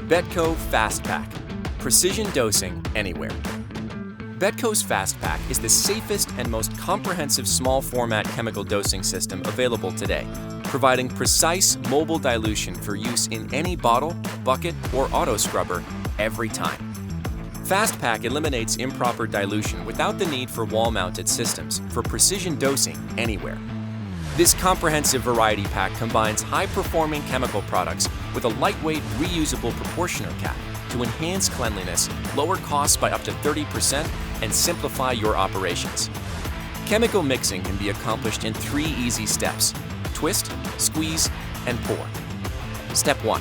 Betco FastPak. Precision dosing anywhere. Betco's FastPak is the safest and most comprehensive small format chemical dosing system available today, providing precise mobile dilution for use in any bottle, bucket, or auto scrubber every time. FastPak eliminates improper dilution without the need for wall-mounted systems for precision dosing anywhere. This comprehensive variety pack combines high-performing chemical products with a lightweight, reusable proportioner cap to enhance cleanliness, lower costs by up to 30%, and simplify your operations. Chemical mixing can be accomplished in 3 easy steps: twist, squeeze, and pour. Step 1.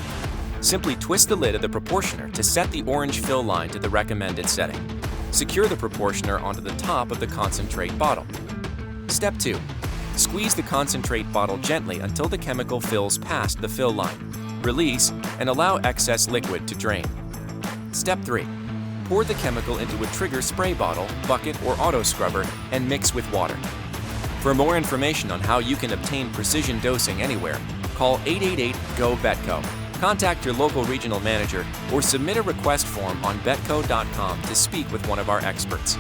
Simply twist the lid of the proportioner to set the orange fill line to the recommended setting. Secure the proportioner onto the top of the concentrate bottle. Step 2. Squeeze the concentrate bottle gently until the chemical fills past the fill line. Release and allow excess liquid to drain. Step 3. Pour the chemical into a trigger spray bottle, bucket, or auto scrubber and mix with water. For more information on how you can obtain precision dosing anywhere, call 888-GO-BETCO. Contact your local regional manager or submit a request form on betco.com to speak with one of our experts.